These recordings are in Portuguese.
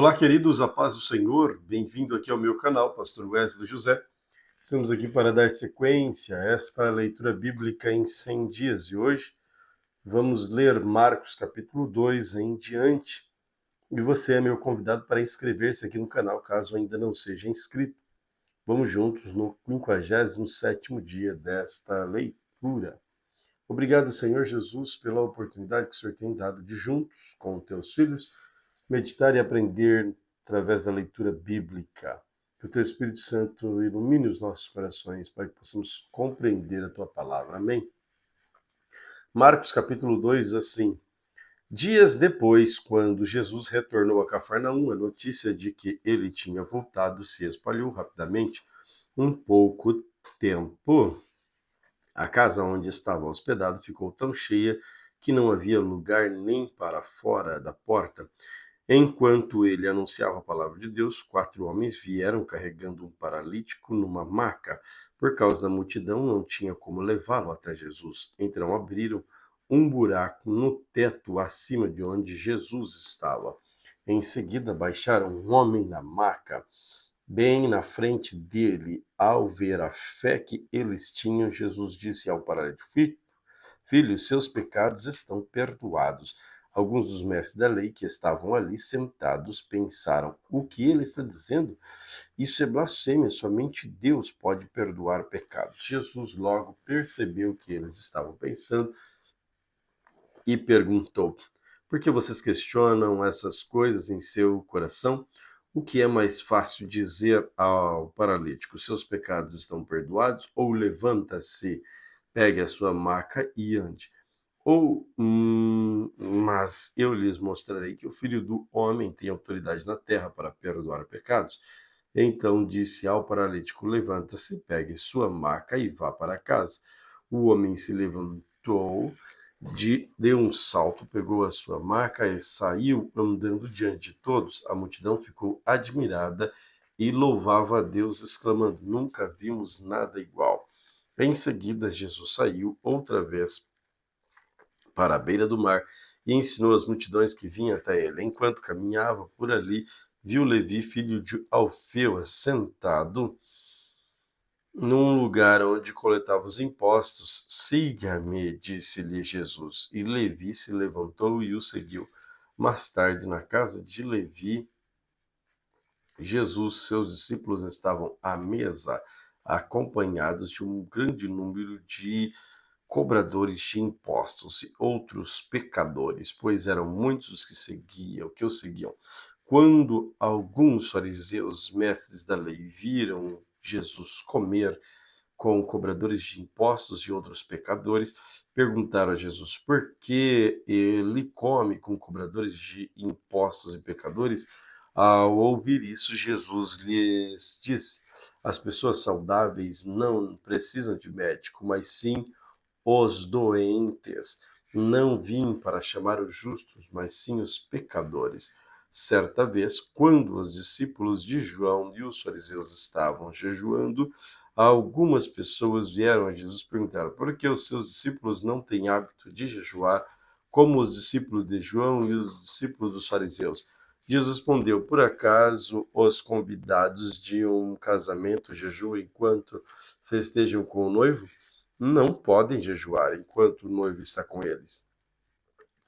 Olá, queridos, a paz do Senhor. Bem-vindo aqui ao meu canal, Pastor Wesley José. Estamos aqui para dar sequência a esta leitura bíblica em 100 dias e hoje vamos ler Marcos capítulo 2 em diante. E você é meu convidado para inscrever-se aqui no canal, caso ainda não seja inscrito. Vamos juntos no 57º dia desta leitura. Obrigado, Senhor Jesus, pela oportunidade que o Senhor tem dado de juntos com teus filhos meditar e aprender através da leitura bíblica. Que o Teu Espírito Santo ilumine os nossos corações para que possamos compreender a Tua palavra. Amém? Marcos capítulo 2 diz assim: Dias depois, quando Jesus retornou a Cafarnaum, a notícia de que ele tinha voltado se espalhou rapidamente. Um pouco tempo, a casa onde estava hospedado ficou tão cheia que não havia lugar nem para fora da porta. Enquanto ele anunciava a palavra de Deus, 4 homens vieram carregando um paralítico numa maca. Por causa da multidão, não tinha como levá-lo até Jesus. Então abriram um buraco no teto acima de onde Jesus estava. Em seguida, baixaram um homem na maca, bem na frente dele. Ao ver a fé que eles tinham, Jesus disse ao paralítico: Filho, seus pecados estão perdoados. Alguns dos mestres da lei que estavam ali sentados pensaram: o que ele está dizendo? Isso é blasfêmia, somente Deus pode perdoar pecados. Jesus logo percebeu o que eles estavam pensando e perguntou: por que vocês questionam essas coisas em seu coração? O que é mais fácil dizer ao paralítico: seus pecados estão perdoados? Ou levanta-se, pegue a sua maca e ande? Mas eu lhes mostrarei que o Filho do Homem tem autoridade na terra para perdoar pecados. Então disse ao paralítico: levanta-se, pegue sua maca e vá para casa. O homem se levantou, deu um salto, pegou a sua maca e saiu andando diante de todos. A multidão ficou admirada e louvava a Deus, exclamando: nunca vimos nada igual. Em seguida, Jesus saiu outra vez para a beira do mar e ensinou as multidões que vinham até ele. Enquanto caminhava por ali, viu Levi, filho de Alfeu, assentado num lugar onde coletava os impostos. Siga-me, disse-lhe Jesus. E Levi se levantou e o seguiu. Mais tarde, na casa de Levi, Jesus e seus discípulos estavam à mesa, acompanhados de um grande número de cobradores de impostos e outros pecadores, pois eram muitos os que o seguiam. Quando alguns fariseus, mestres da lei, viram Jesus comer com cobradores de impostos e outros pecadores, perguntaram a Jesus por que ele come com cobradores de impostos e pecadores. Ao ouvir isso, Jesus lhes disse: as pessoas saudáveis não precisam de médico, mas sim os doentes. Não vim para chamar os justos, mas sim os pecadores. Certa vez, quando os discípulos de João e os fariseus estavam jejuando, algumas pessoas vieram a Jesus e perguntaram: por que os seus discípulos não têm hábito de jejuar, como os discípulos de João e os discípulos dos fariseus? Jesus respondeu: por acaso os convidados de um casamento jejuam enquanto festejam com o noivo? Não podem jejuar enquanto o noivo está com eles.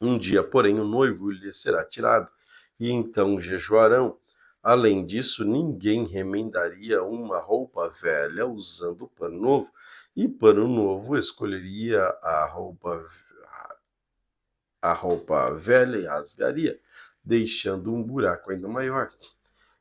Um dia, porém, o noivo lhes será tirado, e então jejuarão. Além disso, ninguém remendaria uma roupa velha usando pano novo, e pano novo escolheria a roupa velha e rasgaria, deixando um buraco ainda maior.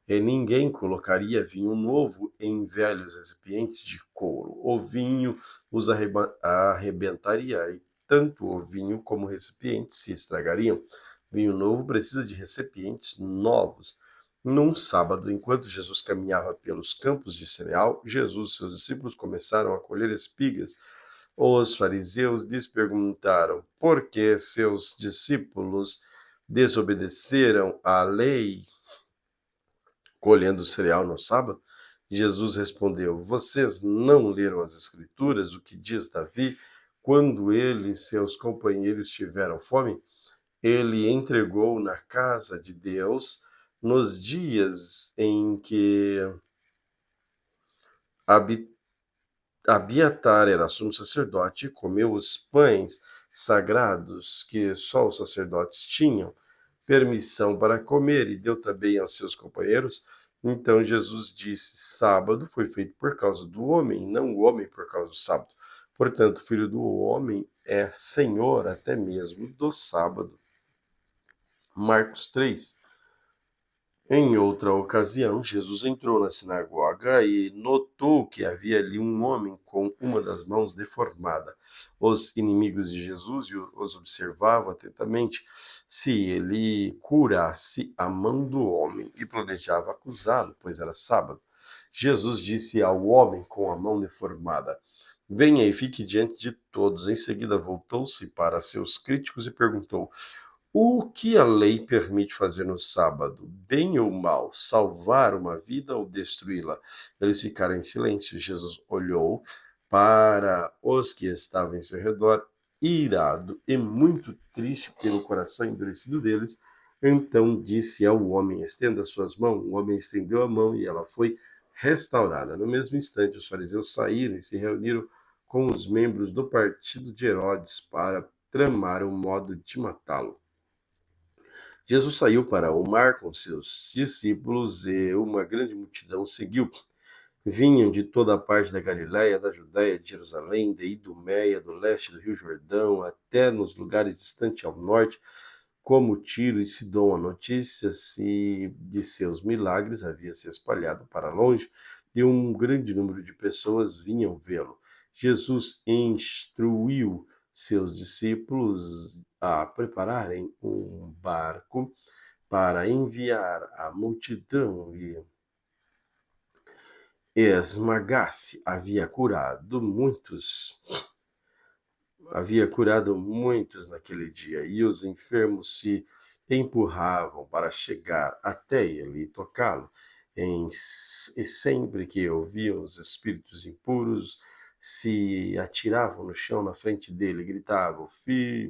E ninguém colocaria vinho novo em velhos recipientes de couro. O vinho os arrebentaria, e tanto o vinho como o recipiente se estragariam. Vinho novo precisa de recipientes novos. Num sábado, enquanto Jesus caminhava pelos campos de cereal, Jesus e seus discípulos começaram a colher espigas. Os fariseus lhes perguntaram por que seus discípulos desobedeceram à lei colhendo cereal no sábado? Jesus respondeu: vocês não leram as Escrituras, o que diz Davi, quando ele e seus companheiros tiveram fome? Ele entregou na casa de Deus Nos dias em que Abiatar era sumo sacerdote e comeu os pães sagrados que só os sacerdotes tinham permissão para comer, e deu também aos seus companheiros. Então Jesus disse: Sábado foi feito por causa do homem, não o homem por causa do sábado. Portanto, o Filho do homem é Senhor até mesmo do sábado. Marcos 3. Em outra ocasião, Jesus entrou na sinagoga e notou que havia ali um homem com uma das mãos deformada. Os inimigos de Jesus os observavam atentamente se ele curasse a mão do homem e planejava acusá-lo, pois era sábado. Jesus disse ao homem com a mão deformada: Venha e fique diante de todos. Em seguida, voltou-se para seus críticos e perguntou: O que a lei permite fazer no sábado? Bem ou mal? Salvar uma vida ou destruí-la? Eles ficaram em silêncio. Jesus olhou para os que estavam em seu redor, irado e muito triste pelo coração endurecido deles. Então disse ao homem: Estenda suas mãos. O homem estendeu a mão e ela foi restaurada. No mesmo instante, os fariseus saíram e se reuniram com os membros do partido de Herodes para tramar um modo de matá-lo. Jesus saiu para o mar com seus discípulos e uma grande multidão seguiu. Vinham de toda a parte da Galiléia, da Judéia, de Jerusalém, de Idumeia, do leste do Rio Jordão, até nos lugares distantes ao norte, como Tiro e Sidom. A notícia de seus milagres havia se espalhado para longe e um grande número de pessoas vinham vê-lo. Jesus instruiu seus discípulos a prepararem um barco para enviar a multidão e esmagasse. Havia curado muitos naquele dia, e os enfermos se empurravam para chegar até ele e tocá-lo. E sempre que ouviam os espíritos impuros, se atiravam no chão na frente dele, gritavam: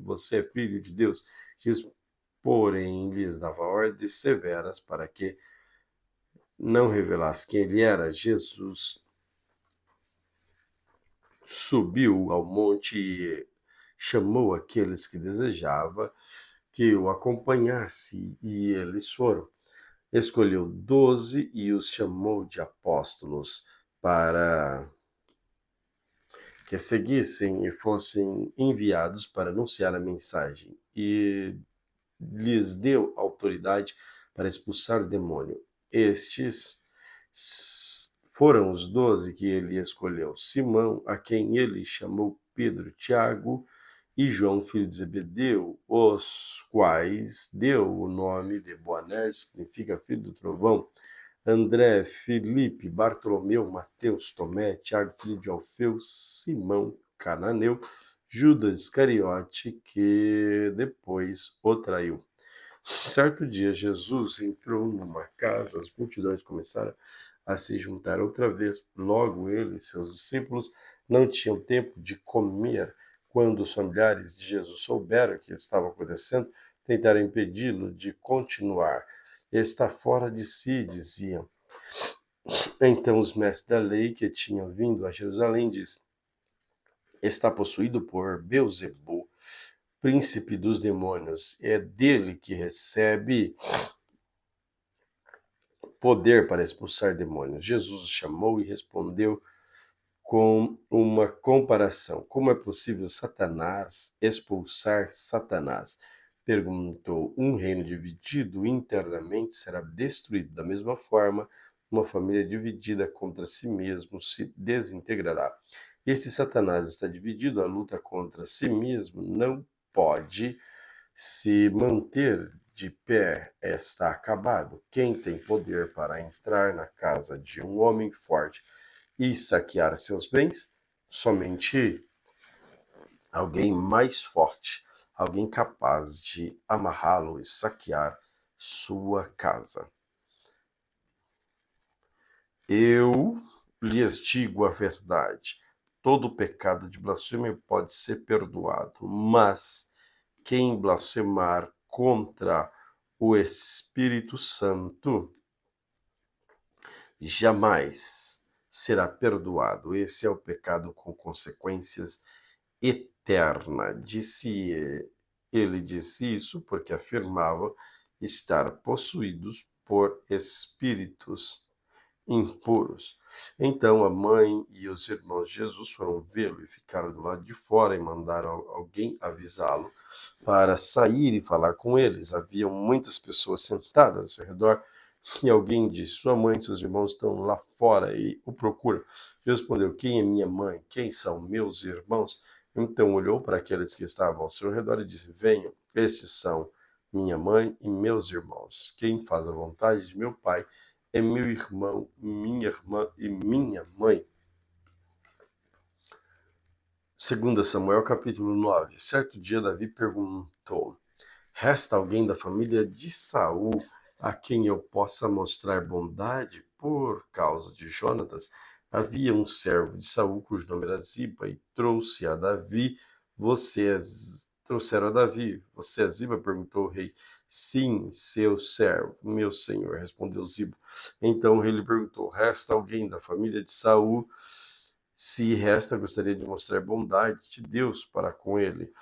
Você é filho de Deus. Jesus, porém, lhes dava ordens severas para que não revelasse quem ele era. Jesus subiu ao monte e chamou aqueles que desejava que o acompanhasse, e eles foram. Escolheu 12 e os chamou de apóstolos para que seguissem e fossem enviados para anunciar a mensagem, e lhes deu autoridade para expulsar o demônio. Estes foram os 12 que ele escolheu: Simão, a quem ele chamou Pedro, Tiago e João, filho de Zebedeu, os quais deu o nome de Boanerges, que significa filho do trovão, André, Filipe, Bartolomeu, Mateus, Tomé, Tiago, filho de Alfeu, Simão, cananeu, Judas Iscariote, que depois o traiu. Certo dia, Jesus entrou numa casa, as multidões começaram a se juntar outra vez. Logo ele e seus discípulos não tinham tempo de comer. Quando os familiares de Jesus souberam o que estava acontecendo, tentaram impedi-lo de continuar. Ele está fora de si, diziam. Então os mestres da lei que tinham vindo a Jerusalém disseram: Está possuído por Beelzebul, príncipe dos demônios. É dele que recebe poder para expulsar demônios. Jesus o chamou e respondeu com uma comparação: Como é possível Satanás expulsar Satanás? Perguntou. Um reino dividido internamente será destruído. Da mesma forma, uma família dividida contra si mesmo se desintegrará. E se Satanás está dividido, a luta contra si mesmo não pode se manter de pé. Está acabado. Quem tem poder para entrar na casa de um homem forte e saquear seus bens? Somente alguém mais forte, alguém capaz de amarrá-lo e saquear sua casa. Eu lhes digo a verdade: todo pecado de blasfêmia pode ser perdoado, mas quem blasfemar contra o Espírito Santo jamais será perdoado. Esse é o pecado com consequências eternas. Ele disse isso porque afirmava estar possuídos por espíritos impuros. Então a mãe e os irmãos de Jesus foram vê-lo e ficaram do lado de fora e mandaram alguém avisá-lo para sair e falar com eles. Havia muitas pessoas sentadas ao seu redor e alguém disse: sua mãe e seus irmãos estão lá fora e o procuram. Jesus respondeu: quem é minha mãe? Quem são meus irmãos? Então olhou para aqueles que estavam ao seu redor e disse: venham, estes são minha mãe e meus irmãos. Quem faz a vontade de meu Pai é meu irmão, minha irmã e minha mãe. 2 Samuel capítulo 9. Certo dia Davi perguntou: resta alguém da família de Saul a quem eu possa mostrar bondade? Por causa de Jonatas, havia um servo de Saul cujo nome era Ziba e trouxe a Davi. Trouxeram a Davi. Você é Ziba? Perguntou o rei. Sim, seu servo, meu senhor, respondeu Ziba. Então o rei lhe perguntou: resta alguém da família de Saul? Se resta, gostaria de mostrar bondade de Deus para com ele.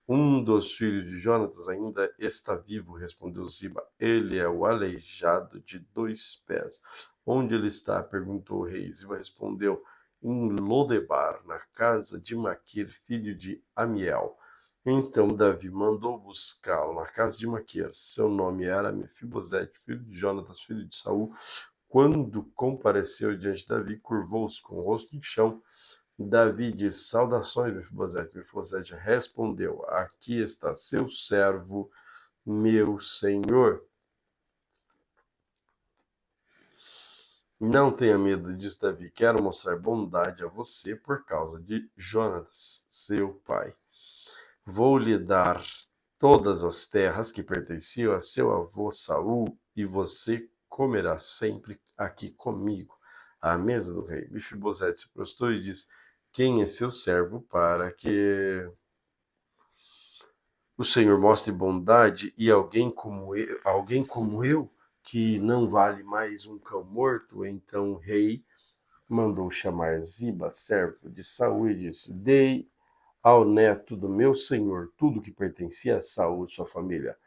Um dos filhos de Jonatas ainda está vivo, respondeu Ziba. Ele é o aleijado de 2 pés. Onde ele está? Perguntou o rei. Ziba respondeu: em Lodebar, na casa de Maquir, filho de Amiel. Então Davi mandou buscá-lo na casa de Maquir. Seu nome era Mefibosete, filho de Jonatas, filho de Saul. Quando compareceu diante de Davi, curvou-se com o rosto em chão. Davi disse: saudações, Mefibosete. Mefibosete respondeu: aqui está seu servo, meu senhor. Não tenha medo, disse Davi. Quero mostrar bondade a você por causa de Jonatas, seu pai. Vou lhe dar todas as terras que pertenciam a seu avô Saul, e você comerá sempre aqui comigo, à mesa do rei. Mefibosete se prostrou e disse: quem é seu servo para que o Senhor mostre bondade e alguém como eu, que não vale mais um cão morto? Então o rei mandou chamar Ziba, servo de Saul, e disse: dei ao neto do meu senhor tudo que pertencia a Saul e sua família.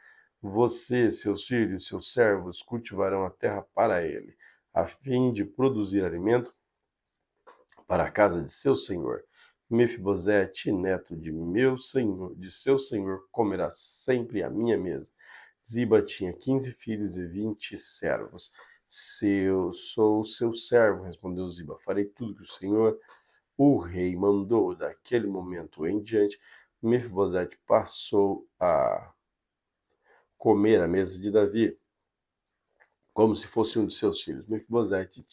Você, seus filhos, seus servos cultivarão a terra para ele, a fim de produzir alimento para a casa de seu senhor. Mefibosete, neto de meu senhor, de seu senhor, comerá sempre à minha mesa. Ziba tinha 15 filhos e 20 servos. Sou seu servo, respondeu Ziba. Farei tudo que o senhor, o rei, mandou. Daquele momento em diante, Mefibosete passou a comer à mesa de Davi, como se fosse um de seus filhos. Mefibosete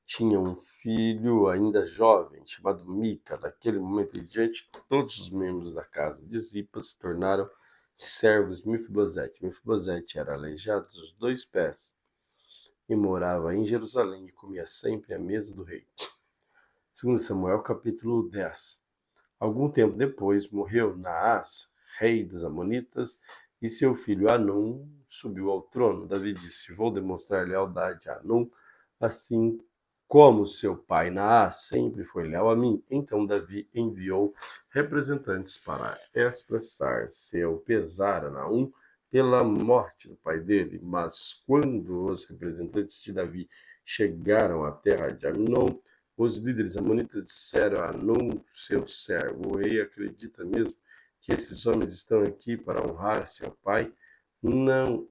tinha um filho ainda jovem, chamado Mica. Daquele momento em diante, todos os membros da casa de Zipa se tornaram servos de Mefibosete. Mefibosete era aleijado dos 2 pés e morava em Jerusalém e comia sempre à mesa do rei. 2 Samuel capítulo 10. Algum tempo depois morreu Naás, rei dos Amonitas, e seu filho Hanum subiu ao trono. Davi disse: vou demonstrar lealdade a Hanum, assim como seu pai Naás sempre foi leal a mim. Então Davi enviou representantes para expressar seu pesar a Hanum pela morte do pai dele. Mas quando os representantes de Davi chegaram à terra de Hanum, os líderes amonitas disseram a Hanum, seu servo: o rei acredita mesmo que esses homens estão aqui para honrar seu pai? Não.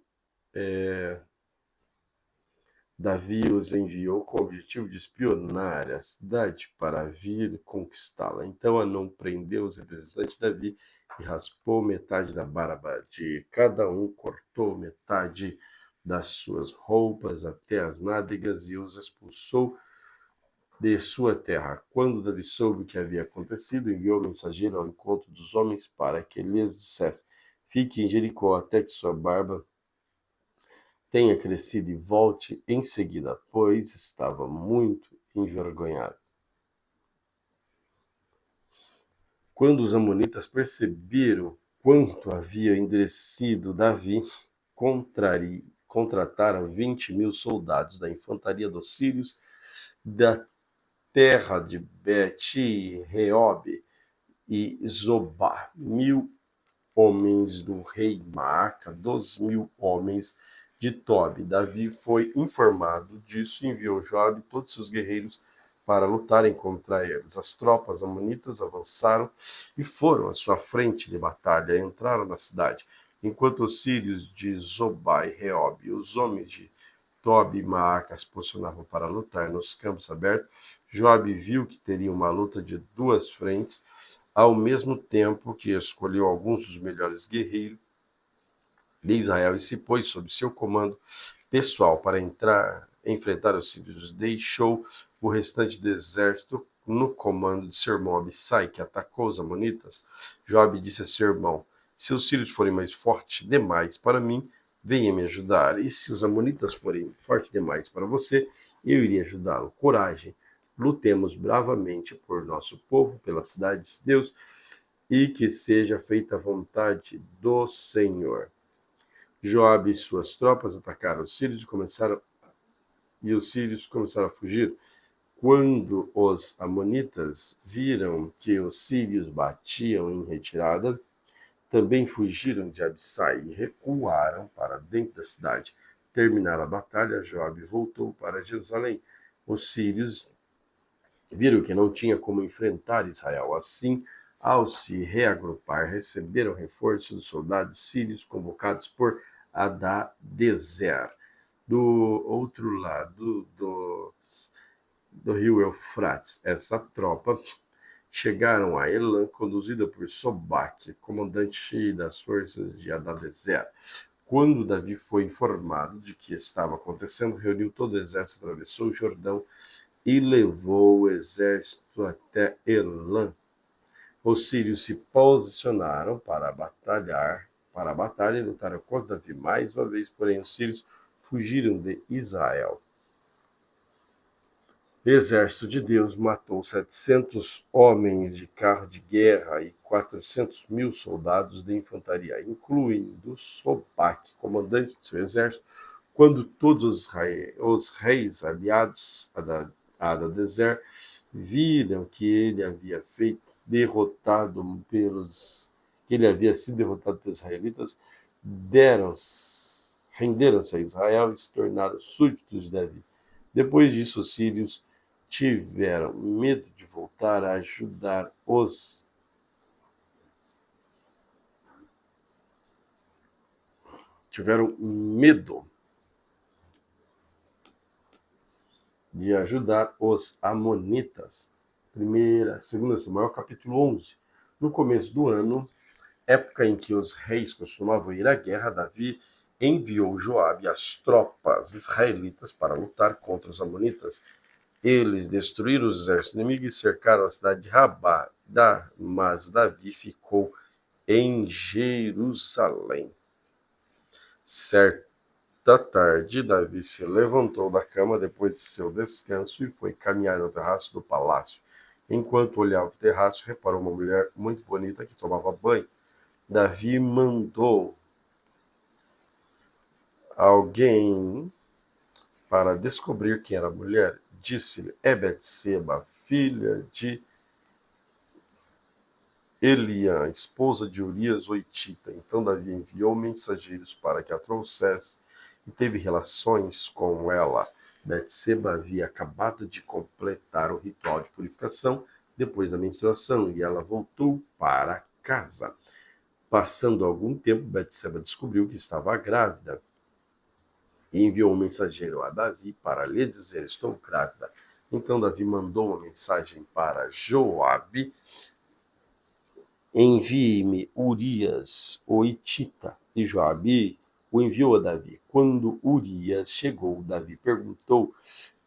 Davi os enviou com o objetivo de espionar a cidade para vir conquistá-la. Então Hanum prendeu os representantes de Davi e raspou metade da barba de cada um, cortou metade das suas roupas até as nádegas e os expulsou de sua terra. Quando Davi soube o que havia acontecido, enviou mensageiro ao encontro dos homens para que lhes dissesse: fique em Jericó até que sua barba tenha crescido e volte em seguida, pois estava muito envergonhado. Quando os amonitas perceberam quanto havia endurecido Davi, contrataram 20.000 soldados da infantaria dos sírios da terra de Bet-Reob e Zobá, 1.000 homens do rei Maaca, 2.000 homens de Tobi. Davi foi informado disso e enviou Joabe e todos seus guerreiros para lutarem contra eles. As tropas amonitas avançaram e foram à sua frente de batalha, entraram na cidade, enquanto os sírios de Zobá e Reob e os homens de Tobi e Maaca se posicionavam para lutar nos campos abertos. Joabe viu que teria uma luta de duas frentes, ao mesmo tempo que escolheu alguns dos melhores guerreiros de Israel e se pôs sob seu comando pessoal para enfrentar os sírios. Deixou o restante do exército no comando de seu irmão Abissai, que atacou os amonitas. Joabe disse a seu irmão: se os sírios forem mais fortes demais para mim, venha me ajudar. E se os amonitas forem fortes demais para você, eu iria ajudá-lo. Coragem. Lutemos bravamente por nosso povo, pela cidade de Deus, e que seja feita a vontade do Senhor. Joabe e suas tropas atacaram os sírios e os sírios começaram a fugir. Quando os amonitas viram que os sírios batiam em retirada, também fugiram de Abissai e recuaram para dentro da cidade. Terminada a batalha, Joabe voltou para Jerusalém. Os sírios viram que não tinha como enfrentar Israel. Assim, ao se reagrupar, receberam reforço dos soldados sírios convocados por Hadadezer. Do outro lado do rio Eufrates, essa tropa chegaram a Elã, conduzida por Sobaque, comandante das forças de Hadadezer. Quando Davi foi informado de que estava acontecendo, reuniu todo o exército, atravessou o Jordão e levou o exército até Elã. Os sírios se posicionaram para a batalha e lutaram contra Davi mais uma vez, porém os sírios fugiram de Israel. O exército de Deus matou 700 homens de carro de guerra e 400.000 soldados de infantaria, incluindo Sobaque, comandante de seu exército. Quando todos os reis aliados a Hadadezer viram que ele havia sido derrotado pelos israelitas, renderam-se a Israel e se tornaram súditos de Davi. Depois disso, os sírios tiveram medo de voltar a ajudar os amonitas. 2 Samuel, capítulo 11. No começo do ano, época em que os reis costumavam ir à guerra, Davi enviou Joabe e as tropas israelitas para lutar contra os amonitas. Eles destruíram os exércitos inimigos e cercaram a cidade de Rabá, mas Davi ficou em Jerusalém. Certa tarde, Davi se levantou da cama depois de seu descanso e foi caminhar no terraço do palácio. Enquanto olhava o terraço, reparou uma mulher muito bonita que tomava banho. Davi mandou alguém para descobrir quem era a mulher. Disse-lhe: é Betseba, filha de Eliã, esposa de Urias o Hitita. Então Davi enviou mensageiros para que a trouxesse e teve relações com ela. Betseba havia acabado de completar o ritual de purificação depois da menstruação e ela voltou para casa. Passando algum tempo, Betseba descobriu que estava grávida e enviou um mensageiro a Davi para lhe dizer: estou grávida. Então Davi mandou uma mensagem para Joabe: envie-me Urias o Hitita. E Joabe o enviou a Davi. Quando Urias chegou, Davi perguntou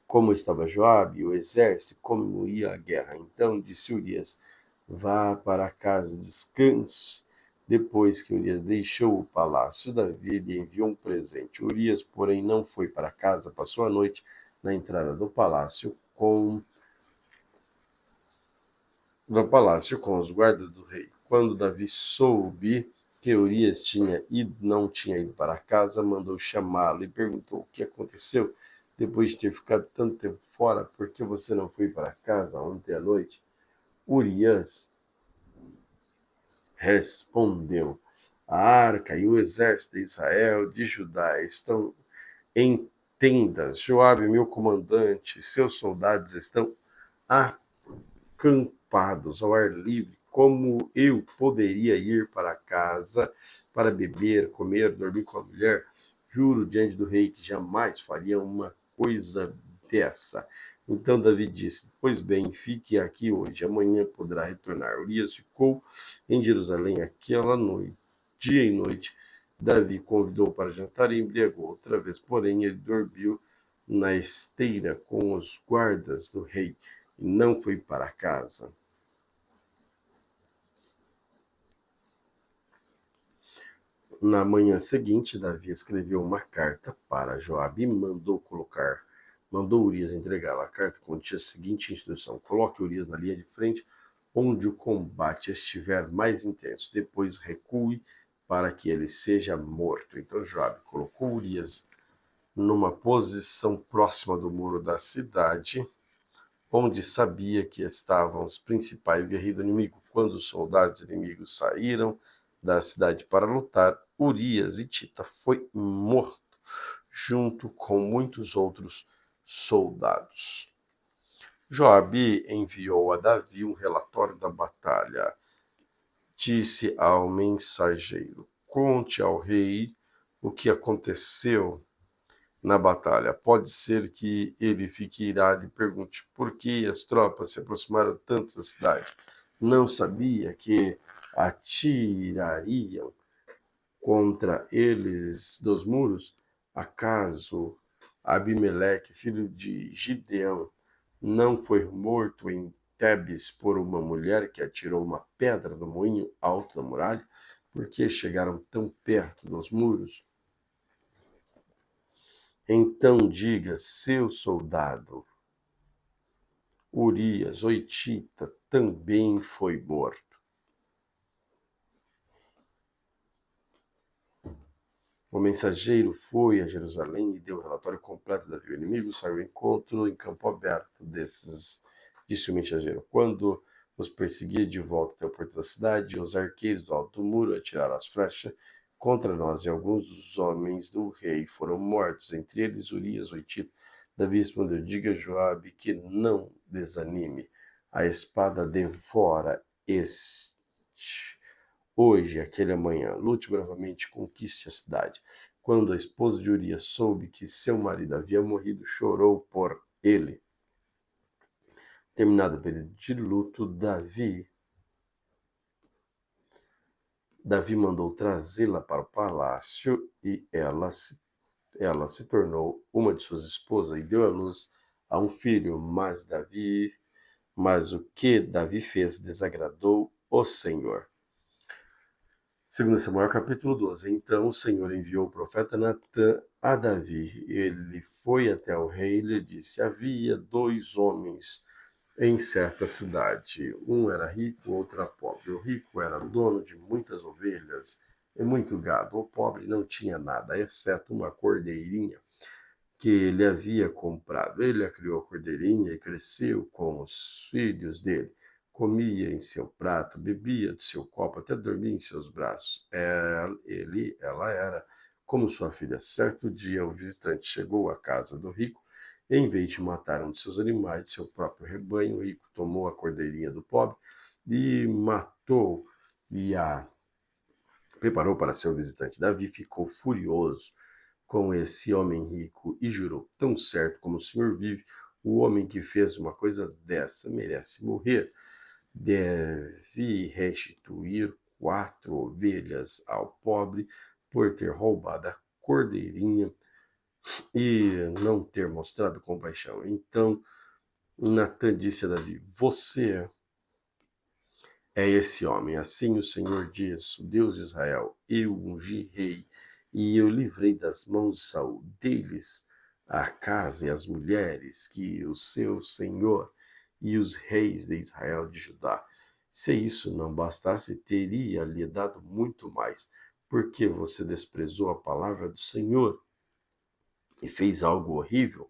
como estava Joabe e o exército, como ia a guerra. Então disse Urias: vá para casa, descanse. Depois que Urias deixou o palácio, Davi lhe enviou um presente. Urias, porém, não foi para casa, passou a noite na entrada do palácio com do palácio com os guardas do rei. Quando Davi soube que Urias não tinha ido para casa, mandou chamá-lo e perguntou: o que aconteceu depois de ter ficado tanto tempo fora? Por que você não foi para casa ontem à noite? Urias respondeu: a arca e o exército de Israel, de Judá, estão em tendas. Joabe, meu comandante, seus soldados estão acampados ao ar livre. Como eu poderia ir para casa para beber, comer, dormir com a mulher? Juro diante do rei que jamais faria uma coisa dessa. Então Davi disse: pois bem, fique aqui hoje, amanhã poderá retornar. Urias ficou em Jerusalém aquela noite, dia e noite. Davi convidou para jantar e embriagou outra vez, porém ele dormiu na esteira com os guardas do rei e não foi para casa. Na manhã seguinte, Davi escreveu uma carta para Joabe e mandou Urias entregá-la. A carta continha a seguinte instrução: coloque Urias na linha de frente, onde o combate estiver mais intenso. Depois recue para que ele seja morto. Então Joabe colocou Urias numa posição próxima do muro da cidade, onde sabia que estavam os principais guerreiros do inimigo. Quando os soldados inimigos saíram da cidade para lutar, Urias hitita foi morto, junto com muitos outros soldados. Joabe enviou a Davi um relatório da batalha. Disse ao mensageiro: conte ao rei o que aconteceu na batalha. Pode ser que ele fique irado e pergunte por que as tropas se aproximaram tanto da cidade. Não sabia que atirariam contra eles dos muros? Acaso Abimeleque, filho de Gideão, não foi morto em Tebes por uma mulher que atirou uma pedra no moinho alto da muralha? Por que chegaram tão perto dos muros? Então diga, seu soldado, Urias, o hitita, também foi morto. O mensageiro foi a Jerusalém e deu o relatório completo da Davi. O inimigo saiu ao encontro em campo aberto disse o mensageiro. Quando os perseguia de volta até o porto da cidade, os arqueiros do alto do muro atiraram as flechas contra nós, e alguns dos homens do rei foram mortos, entre eles Urias, o hitita. Davi respondeu: diga a Joabe que não desanime, a espada devora este hoje, aquele amanhã. Lute bravamente, conquiste a cidade. Quando a esposa de Urias soube que seu marido havia morrido, chorou por ele. Terminado o período de luto, Davi mandou trazê-la para o palácio e ela se tornou uma de suas esposas e deu à luz a um filho. Mas o que Davi fez desagradou o Senhor. 2 Samuel capítulo 12. Então o Senhor enviou o profeta Natã a Davi. Ele foi até o rei e lhe disse: havia 2 homens em certa cidade. Um era rico, o outro era pobre. O rico era dono de muitas ovelhas e muito gado. O pobre não tinha nada, exceto uma cordeirinha que ele havia comprado. Ele a criou a cordeirinha e cresceu com os filhos dele. Comia em seu prato, bebia de seu copo, até dormia em seus braços. Ela era como sua filha. Certo dia, o visitante chegou à casa do rico. Em vez de matar um de seus animais, de seu próprio rebanho, o rico tomou a cordeirinha do pobre e matou e a preparou para seu visitante. Davi ficou furioso com esse homem rico e jurou: tão certo como o Senhor vive, o homem que fez uma coisa dessa merece morrer. Deve restituir 4 ovelhas ao pobre por ter roubado a cordeirinha e não ter mostrado compaixão. Então Natã disse a Davi: você é esse homem. Assim o Senhor diz, o Deus de Israel: eu ungi rei e eu livrei das mãos de Saul deles a casa e as mulheres que o seu Senhor e os reis de Israel de Judá Se isso não bastasse, teria lhe dado muito mais, porque você desprezou a palavra do Senhor e fez algo horrível.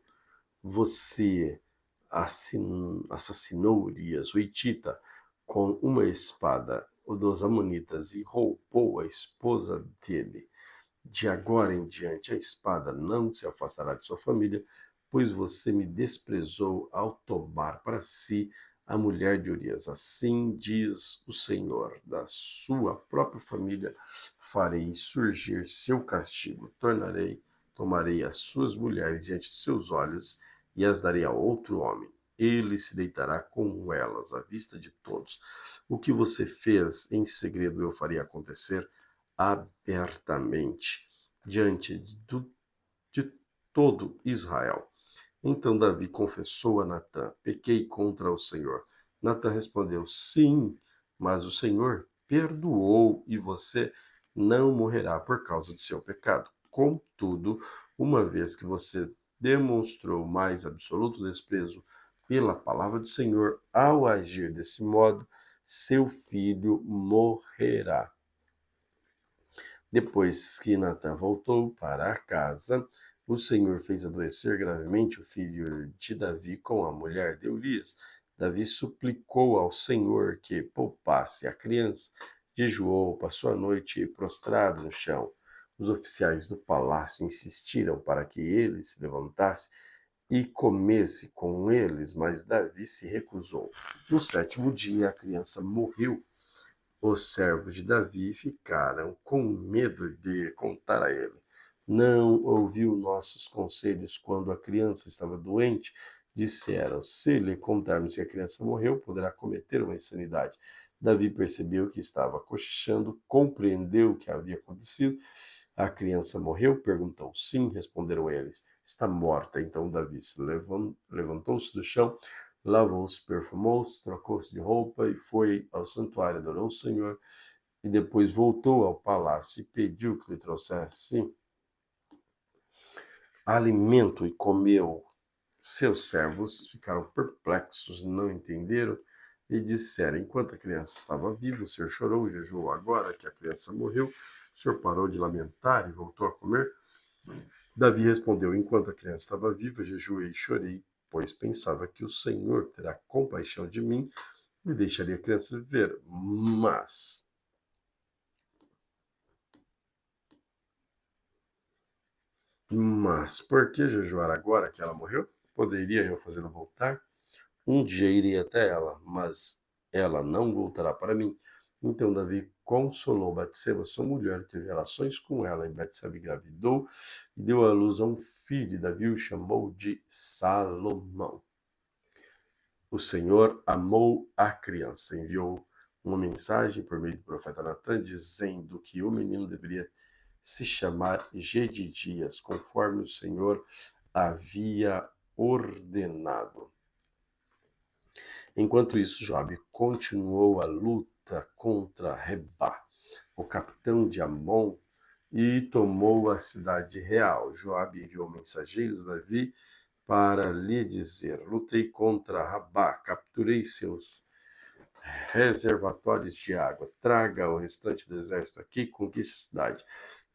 Você assassinou Urias, o Hitita, com uma espada dos Amonitas e roubou a esposa dele. De agora em diante, a espada não se afastará de sua família, pois você me desprezou ao tomar para si a mulher de Urias. Assim diz o Senhor: da sua própria família farei surgir seu castigo. Tomarei as suas mulheres diante de seus olhos e as darei a outro homem. Ele se deitará com elas à vista de todos. O que você fez em segredo eu faria acontecer abertamente diante de todo Israel. Então Davi confessou a Natã: pequei contra o Senhor. Natã respondeu: sim, mas o Senhor perdoou e você não morrerá por causa do seu pecado. Contudo, uma vez que você demonstrou mais absoluto desprezo pela palavra do Senhor, ao agir desse modo, seu filho morrerá. Depois que Natã voltou para casa, o Senhor fez adoecer gravemente o filho de Davi com a mulher de Urias. Davi suplicou ao Senhor que poupasse a criança. Jejuou, passou a noite prostrado no chão. Os oficiais do palácio insistiram para que ele se levantasse e comesse com eles, mas Davi se recusou. No sétimo dia, a criança morreu. Os servos de Davi ficaram com medo de contar a ele. Não ouviu nossos conselhos quando a criança estava doente? Disseram: se lhe contarmos que a criança morreu, poderá cometer uma insanidade. Davi percebeu que estava cochichando, compreendeu o que havia acontecido. A criança morreu? Perguntou. Sim, responderam eles. Está morta. Então Davi se levantou-se do chão, lavou-se, perfumou-se, trocou-se de roupa e foi ao santuário, adorou o Senhor, e depois voltou ao palácio e pediu que lhe trouxesse alimento e comeu. Seus servos ficaram perplexos, não entenderam e disseram: enquanto a criança estava viva, o Senhor chorou e jejuou. Agora que a criança morreu, o Senhor parou de lamentar e voltou a comer? Davi respondeu: enquanto a criança estava viva, jejuei e chorei, pois pensava que o Senhor terá compaixão de mim e deixaria a criança viver. Mas por que jejuar agora que ela morreu? Poderia eu fazê-la voltar? Um dia irei até ela, mas ela não voltará para mim. Então Davi consolou Batseba, sua mulher, teve relações com ela, e Batseba engravidou e deu à luz a um filho. Davi o chamou de Salomão. O Senhor amou a criança, enviou uma mensagem por meio do profeta Natã, dizendo que o menino deveria se chamar Gedidias, conforme o Senhor havia ordenado. Enquanto isso, Joabe continuou a luta contra Rebá, o capitão de Amon, e tomou a cidade real. Joabe enviou mensageiros a Davi para lhe dizer: lutei contra Rabá, capturei seus reservatórios de água, traga o restante do exército aqui, conquiste a cidade.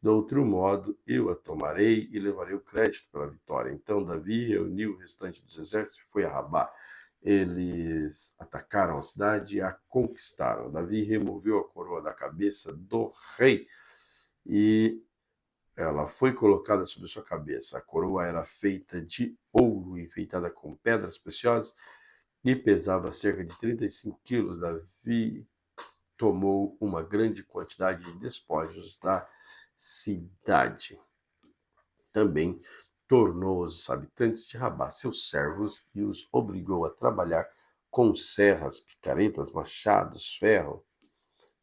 De outro modo, eu a tomarei e levarei o crédito pela vitória. Então Davi reuniu o restante dos exércitos e foi a Rabá. Eles atacaram a cidade e a conquistaram. Davi removeu a coroa da cabeça do rei e ela foi colocada sobre sua cabeça. A coroa era feita de ouro, enfeitada com pedras preciosas e pesava cerca de 35 quilos. Davi tomou uma grande quantidade de despojos da cidade. Também tornou os habitantes de Rabá seus servos e os obrigou a trabalhar com serras, picaretas, machados, ferro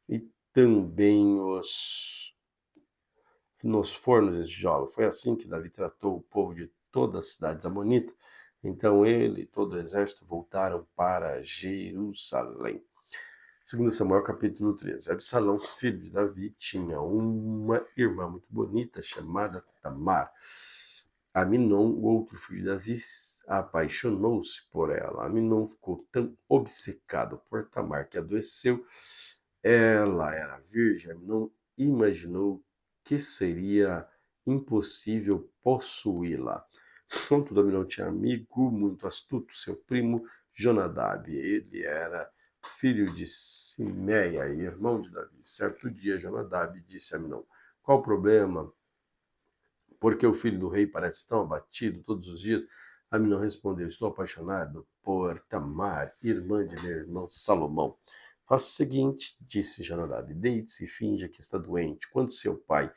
e também nos fornos de tijolo. Foi assim que Davi tratou o povo de todas as cidades amonitas. Então ele e todo o exército voltaram para Jerusalém. 2 Samuel capítulo 13. Absalão, filho de Davi, tinha uma irmã muito bonita chamada Tamar. Aminon, o outro filho de Davi, apaixonou-se por ela. Aminon ficou tão obcecado por Tamar que adoeceu. Ela era virgem. Aminon imaginou que seria impossível possuí-la. Contudo, Aminon tinha amigo muito astuto, seu primo Jonadab. Ele era filho de Simeia e irmão de Davi. Certo dia, Jonadab disse a Aminon: qual o problema? Porque o filho do rei parece tão abatido todos os dias. Aminon respondeu: estou apaixonado por Tamar, irmã de meu irmão Salomão. Faça o seguinte, disse Jonadab: deite-se e finja que está doente. Quando seu pai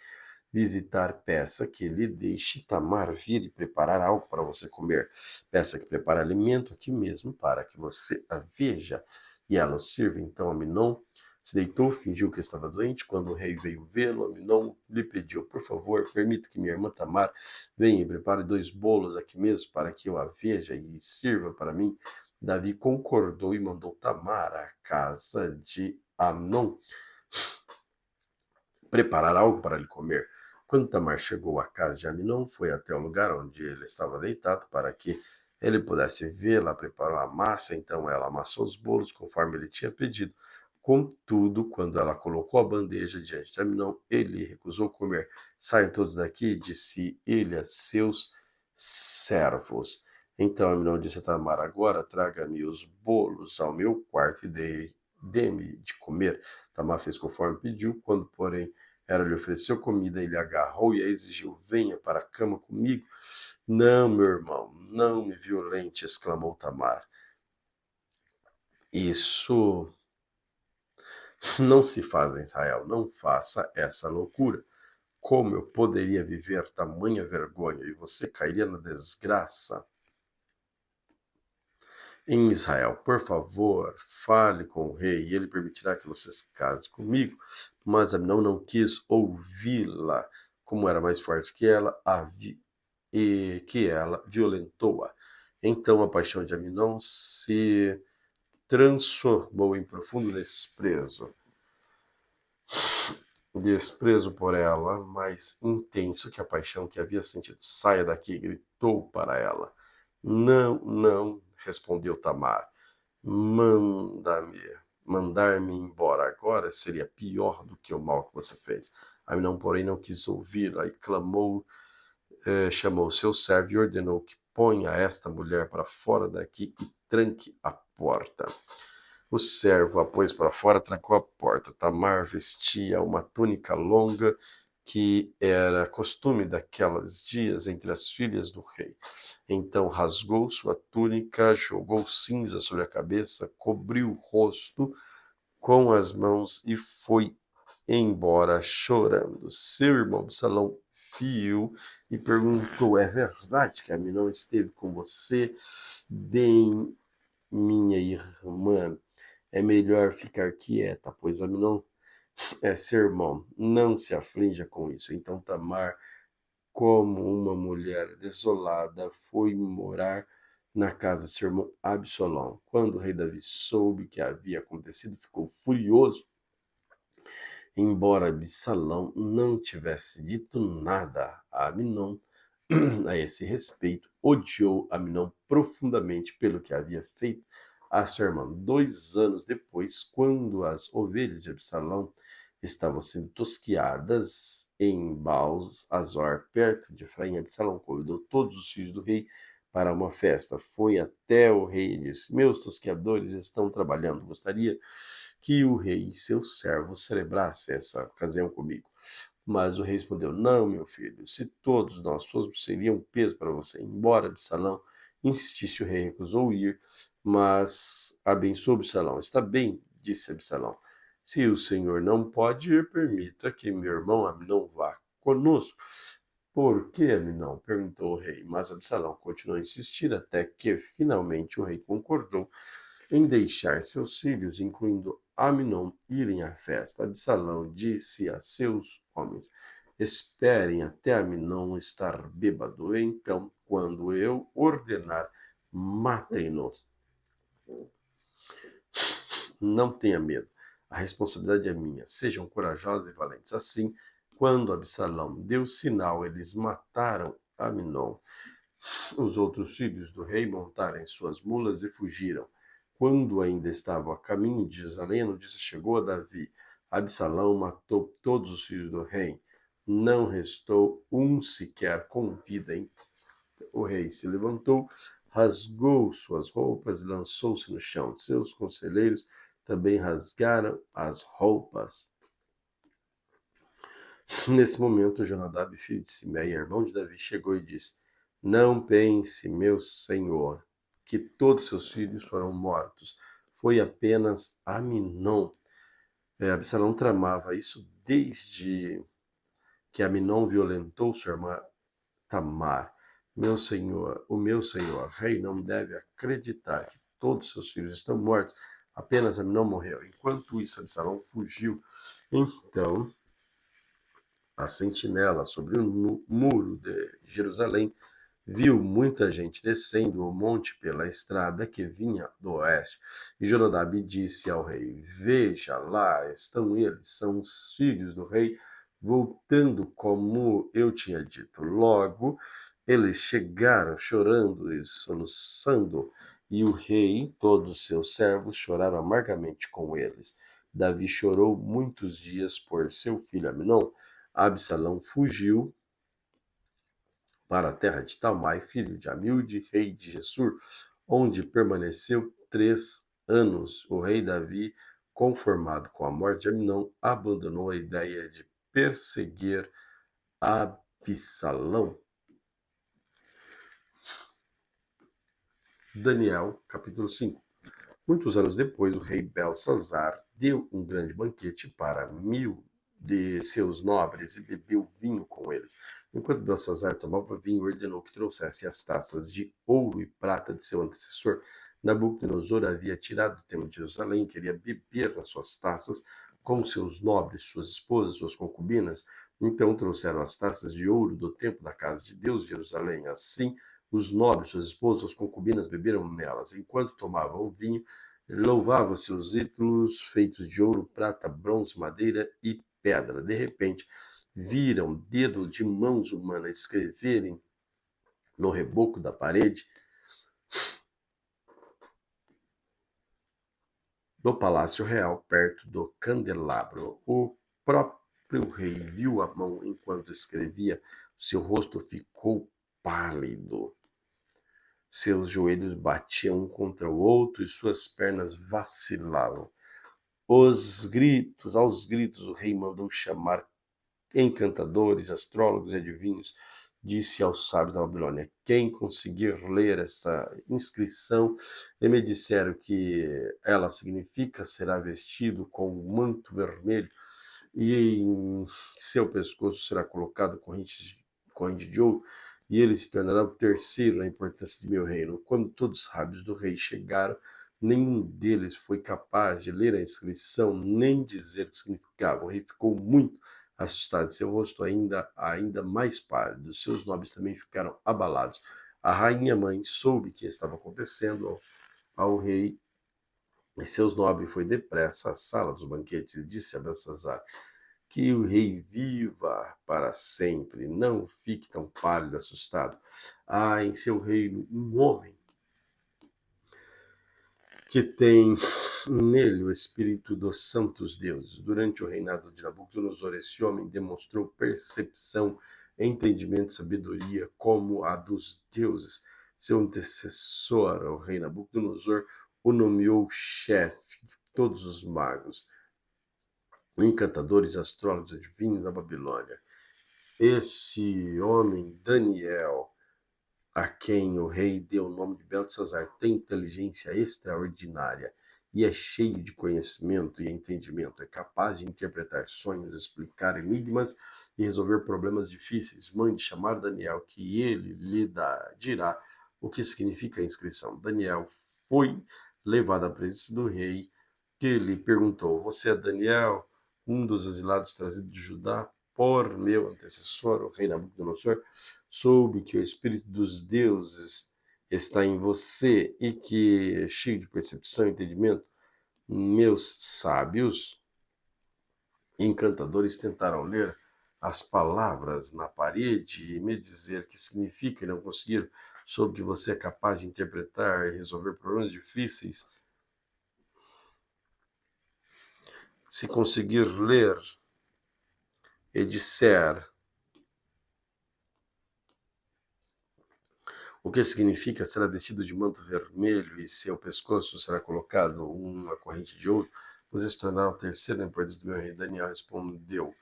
visitar, peça que lhe deixe Tamar vir e preparar algo para você comer. Peça que prepare alimento aqui mesmo para que você a veja e ela o sirva. Então Aminon se deitou, fingiu que estava doente. Quando o rei veio vê-lo, Aminon lhe pediu: por favor, permita que minha irmã Tamar venha e prepare 2 bolos aqui mesmo para que eu a veja e sirva para mim. Davi concordou e mandou Tamar à casa de Amnon preparar algo para lhe comer. Quando Tamar chegou à casa de Aminon, foi até o lugar onde ele estava deitado para que ele pudesse vê-la, preparou a massa. Então ela amassou os bolos conforme ele tinha pedido. Contudo, quando ela colocou a bandeja diante de Aminon, ele recusou comer. Saiam todos daqui, disse ele a seus servos. Então Aminon disse a Tamar: agora traga-me os bolos ao meu quarto e dê-me de comer. Tamar fez conforme pediu. Quando, porém, ela lhe ofereceu comida, ele agarrou e a exigiu: venha para a cama comigo. Não, meu irmão, não me violente, exclamou Tamar. Isso não se faz em Israel, não faça essa loucura. Como eu poderia viver tamanha vergonha e você cairia na desgraça? Em Israel, por favor, fale com o rei e ele permitirá que você se case comigo. Mas Aminon não quis ouvi-la. Como era mais forte que ela, violentou-a. Então a paixão de Aminon se transformou em profundo desprezo. Desprezo por ela, mais intenso que a paixão que havia sentido. Saia daqui, gritou para ela. Não, não, respondeu Tamar. Mandar-me embora agora seria pior do que o mal que você fez. Aminon, porém, não quis ouvi-la e clamou, chamou seu servo e ordenou que ponha esta mulher para fora daqui e tranque a porta. O servo a pôs para fora, trancou a porta. Tamar vestia uma túnica longa que era costume daqueles dias entre as filhas do rei. Então rasgou sua túnica, jogou cinza sobre a cabeça, cobriu o rosto com as mãos e foi embora chorando. Seu irmão Absalão viu e perguntou: é verdade que Aminon esteve com você? Bem, minha irmã, é melhor ficar quieta, pois Aminon é seu irmão. Não se aflinja com isso. Então Tamar, como uma mulher desolada, foi morar na casa de seu irmão Absalão. Quando o rei Davi soube o que havia acontecido, ficou furioso. Embora Absalão não tivesse dito nada a Aminon a esse respeito, odiou Aminon profundamente pelo que havia feito a sua irmã. 2 anos depois, quando as ovelhas de Absalão estavam sendo tosquiadas em Baal-Azor, perto de Efraim, Absalão convidou todos os filhos do rei para uma festa. Foi até o rei e disse: meus tosquiadores estão trabalhando. Gostaria que o rei e seus servos celebrassem essa ocasião comigo. Mas o rei respondeu: não, meu filho, se todos nós fôssemos, seria um peso para você. Embora Absalão insistisse, o rei recusou ir, mas abençoou Absalão. Está bem, disse Absalão. Se o senhor não pode ir, permita que meu irmão Aminon vá conosco. Por que, Aminon? Perguntou o rei. Mas Absalão continuou a insistir até que finalmente o rei concordou em deixar seus filhos, incluindo Aminon, irem à festa. Absalão disse a seus homens: esperem até Aminon estar bêbado. Então, quando eu ordenar, matem-no. Não tenha medo. A responsabilidade é minha. Sejam corajosos e valentes. Assim, quando Absalão deu sinal, eles mataram Aminon. Os outros filhos do rei montaram em suas mulas e fugiram. Quando ainda estavam a caminho de Jerusalém, a notícia chegou a Davi. Absalão matou todos os filhos do rei. Não restou um sequer com vida. O rei se levantou, rasgou suas roupas e lançou-se no chão. Seus conselheiros também rasgaram as roupas. Nesse momento, Jonadab, filho de Simei, irmão de Davi, chegou e disse: Não pense, meu senhor, que todos seus filhos foram mortos. Foi apenas Aminon. Absalão tramava isso desde que Aminon violentou sua irmã Tamar. O meu senhor, rei, não deve acreditar que todos seus filhos estão mortos. Apenas Aminon morreu. Enquanto isso, Absalão fugiu. Então, a sentinela sobre o muro de Jerusalém viu muita gente descendo o monte pela estrada que vinha do oeste. E Jonadab disse ao rei: Veja, lá estão eles, são os filhos do rei, voltando como eu tinha dito. Logo, eles chegaram chorando e soluçando, e o rei e todos os seus servos choraram amargamente com eles. Davi chorou muitos dias por seu filho Aminon. Absalão fugiu para a terra de Talmai, filho de Amilde, rei de Gessur, onde permaneceu 3 anos. O rei Davi, conformado com a morte de Aminon, abandonou a ideia de perseguir Absalão. Daniel, capítulo 5. Muitos anos depois, o rei Belsazar deu um grande banquete para 1000 de seus nobres e bebeu vinho com eles. Enquanto Belsazar tomava vinho, ordenou que trouxessem as taças de ouro e prata de seu antecessor. Nabucodonosor havia tirado do templo de Jerusalém, queria beber nas suas taças com seus nobres, suas esposas, suas concubinas. Então trouxeram as taças de ouro do templo da casa de Deus de Jerusalém. Assim, os nobres, suas esposas, suas concubinas beberam nelas. Enquanto tomavam o vinho, louvavam seus ídolos feitos de ouro, prata, bronze, madeira e pedra. De repente, viram dedo de mãos humanas escreverem no reboco da parede do Palácio Real, perto do candelabro. O próprio rei viu a mão enquanto escrevia. Seu rosto ficou pálido. Seus joelhos batiam um contra o outro e suas pernas vacilavam. Aos gritos, o rei mandou chamar encantadores, astrólogos e adivinhos. Disse aos sábios da Babilônia: Quem conseguir ler essa inscrição e me disser o que ela significa, será vestido com um manto vermelho e em seu pescoço será colocado corrente de ouro, e ele se tornará o terceiro na importância de meu reino. Quando todos os sábios do rei chegaram, nenhum deles foi capaz de ler a inscrição nem dizer o que significava. O rei ficou muito assustado, seu rosto ainda mais pálido. Seus nobres também ficaram abalados. A rainha mãe soube que estava acontecendo ao rei e seus nobres, foi depressa à sala dos banquetes e disse a Belsazar: Que o rei viva para sempre, não fique tão pálido, assustado. Há em seu reino um homem que tem nele o espírito dos santos deuses. Durante o reinado de Nabucodonosor, esse homem demonstrou percepção, entendimento e sabedoria como a dos deuses. Seu antecessor, o rei Nabucodonosor, o nomeou chefe de todos os magos, encantadores, astrólogos, adivinhos da Babilônia. Esse homem, Daniel, a quem o rei deu o nome de Beltesazar, tem inteligência extraordinária e é cheio de conhecimento e entendimento. É capaz de interpretar sonhos, explicar enigmas e resolver problemas difíceis. Mande chamar Daniel, que ele lhe dirá o que significa a inscrição. Daniel foi levado à presença do rei, que lhe perguntou: Você é Daniel, um dos exilados trazidos de Judá por meu antecessor, o rei Nabucodonosor? Soube que o Espírito dos deuses está em você e que é cheio de percepção e entendimento. Meus sábios encantadores tentaram ler as palavras na parede e me dizer que significa e não conseguir sobre que você é capaz de interpretar e resolver problemas difíceis, se conseguir ler e disser o que significa será vestido de manto vermelho e seu pescoço será colocado uma corrente de ouro, você se tornará o terceiro na importância do meu rei. Daniel respondeu: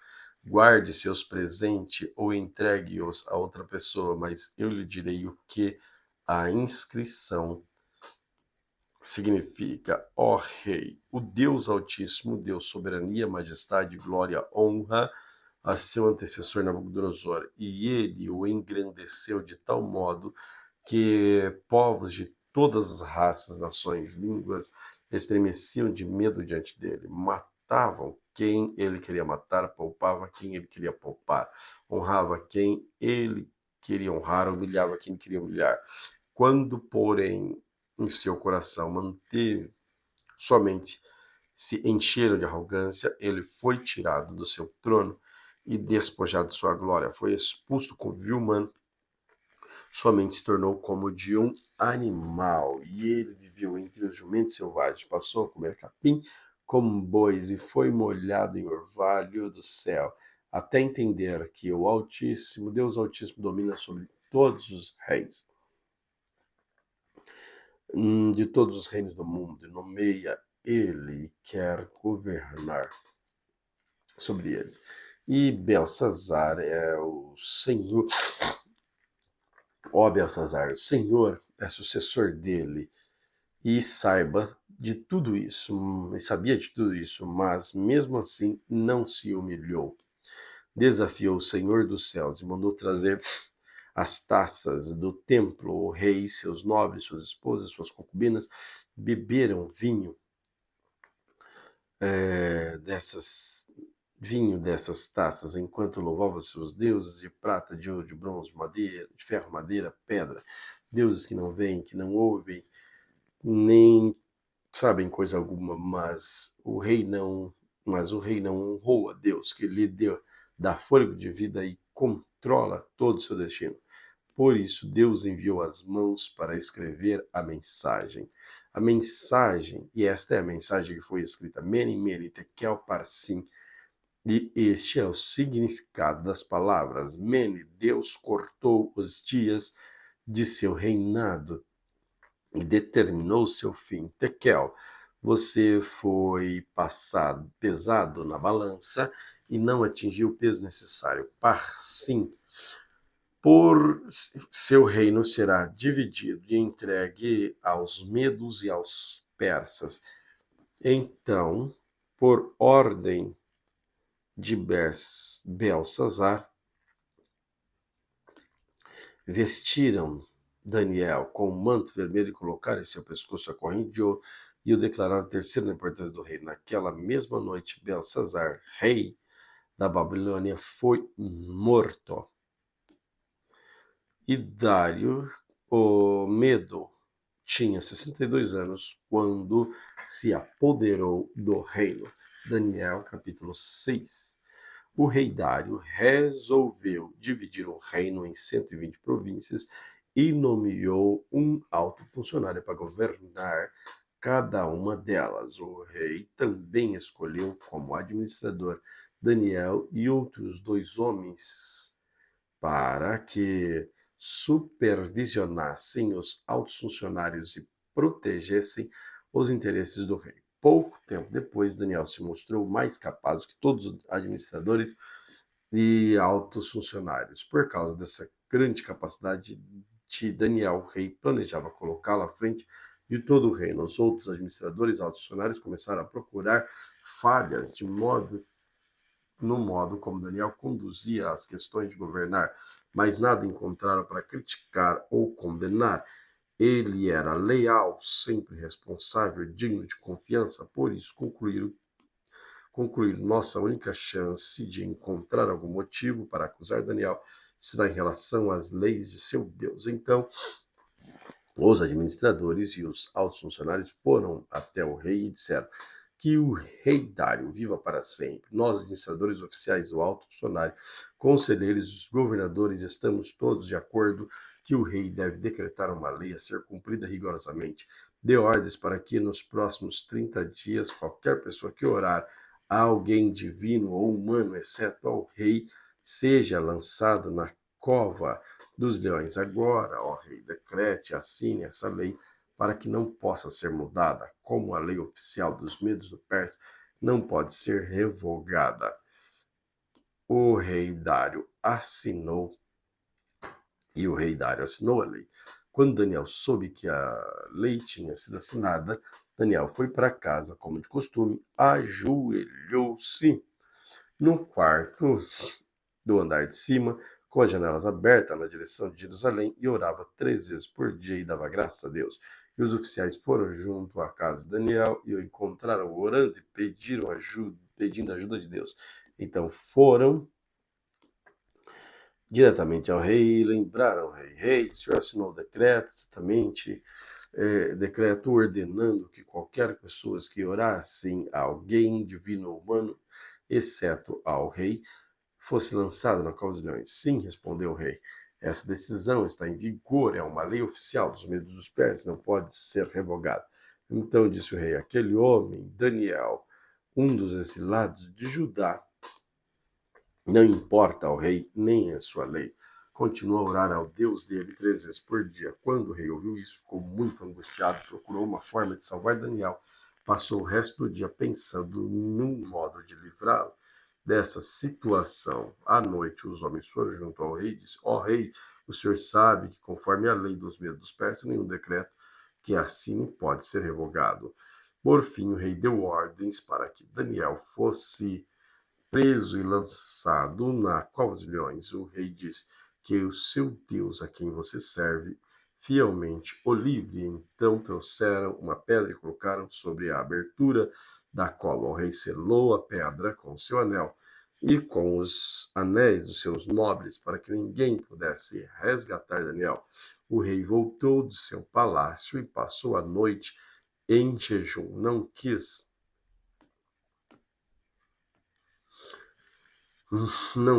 guarde seus presentes ou entregue-os a outra pessoa, mas eu lhe direi o que a inscrição significa. Ó rei, o Deus Altíssimo deu soberania, majestade, glória, honra a seu antecessor Nabucodonosor, e ele o engrandeceu de tal modo que povos de todas as raças, nações, línguas estremeciam de medo diante dele. Matavam quem ele queria matar, poupava quem ele queria poupar, honrava quem ele queria honrar, humilhava quem queria humilhar. Quando, porém, em seu coração manteve somente se encheram de arrogância, ele foi tirado do seu trono e despojado de sua glória. Foi expulso com vil manto, sua mente se tornou como de um animal, e ele viveu entre os jumentos selvagens, passou a comer capim como bois e foi molhado em orvalho do céu, até entender que o Altíssimo, Deus Altíssimo, domina sobre todos os reis de todos os reinos do mundo, e nomeia ele quer governar sobre eles. E Belsazar é o Senhor. Ó Belsazar, o Senhor é sucessor dele, e saiba de tudo isso, e sabia de tudo isso, mas mesmo assim não se humilhou. Desafiou o Senhor dos céus e mandou trazer as taças do templo. O rei, seus nobres, suas esposas, suas concubinas beberam dessas taças, enquanto louvavam seus deuses de prata, de ouro, de bronze, de madeira, de ferro, madeira, pedra, deuses que não veem, que não ouvem, nem sabem coisa alguma, mas o rei não honrou a Deus, que lhe dá fôlego de vida e controla todo o seu destino. Por isso, Deus enviou as mãos para escrever a mensagem. A mensagem, e esta é a mensagem que foi escrita: Mene, Mene, Tekel, Parsim. E este é o significado das palavras. Mene, Deus cortou os dias de seu reinado e determinou seu fim. Tekel, você foi pesado na balança e não atingiu o peso necessário. Parsim, por seu reino será dividido e entregue aos medos e aos persas. Então, por ordem de Belsazar, vestiram Daniel com um manto vermelho e colocaram em seu pescoço a corrente de ouro e o declararam terceiro na importância do rei. Naquela mesma noite, Belsazar, rei da Babilônia, foi morto. E Dário, o Medo, tinha 62 anos quando se apoderou do reino. Daniel, capítulo 6. O rei Dário resolveu dividir o reino em 120 províncias e nomeou um alto funcionário para governar cada uma delas. O rei também escolheu como administrador Daniel e outros 2 homens para que supervisionassem os altos funcionários e protegessem os interesses do rei. Pouco tempo depois, Daniel se mostrou mais capaz do que todos os administradores e altos funcionários. Por causa dessa grande capacidade de Daniel, o rei planejava colocá-lo à frente de todo o reino. Os outros administradores e altos funcionários começaram a procurar falhas no modo como Daniel conduzia as questões de governar, mas nada encontraram para criticar ou condenar. Ele era leal, sempre responsável, digno de confiança, por isso concluir nossa única chance de encontrar algum motivo para acusar Daniel será em relação às leis de seu Deus. Então, os administradores e os altos funcionários foram até o rei e disseram: que o rei Dário viva para sempre. Nós, administradores oficiais, o alto funcionário, conselheiros, governadores, estamos todos de acordo que o rei deve decretar uma lei a ser cumprida rigorosamente. Dê ordens para que nos próximos 30 dias qualquer pessoa que orar a alguém divino ou humano, exceto ao rei, seja lançado na cova dos leões. Agora, ó rei, decrete, assine essa lei para que não possa ser mudada, como a lei oficial dos Medos do Pérsia não pode ser revogada. O rei Dário assinou, e o rei Dário assinou a lei. Quando Daniel soube que a lei tinha sido assinada, Daniel foi para casa, como de costume, ajoelhou-se no quarto do andar de cima, com as janelas abertas na direção de Jerusalém, e orava 3 vezes por dia e dava graças a Deus. E os oficiais foram junto à casa de Daniel e o encontraram orando e pedindo ajuda de Deus. Então foram diretamente ao rei e lembraram o rei: Rei, o senhor assinou o decreto, exatamente, decreto ordenando que qualquer pessoa que orassem a alguém, divino ou humano, exceto ao rei, fosse lançado na cova dos leões. Sim, respondeu o rei. Essa decisão está em vigor, é uma lei oficial dos Medos dos Persas, não pode ser revogada. Então disse o rei: aquele homem, Daniel, um dos exilados de Judá, não importa ao rei nem a sua lei. Continuou a orar ao Deus dele 3 vezes por dia. Quando o rei ouviu isso, ficou muito angustiado, procurou uma forma de salvar Daniel. Passou o resto do dia pensando num modo de livrá-lo dessa situação. À noite, os homens foram junto ao rei e disse: ó rei, o senhor sabe que, conforme a lei dos Medos dos Persas, nenhum decreto que assine pode ser revogado. Por fim, o rei deu ordens para que Daniel fosse preso e lançado na cova dos leões. O rei disse: que o seu Deus, a quem você serve fielmente, o livre. Então trouxeram uma pedra e colocaram sobre a abertura da cova. O rei selou a pedra com o seu anel e com os anéis dos seus nobres, para que ninguém pudesse resgatar Daniel. O rei voltou do seu palácio e passou a noite em jejum. Não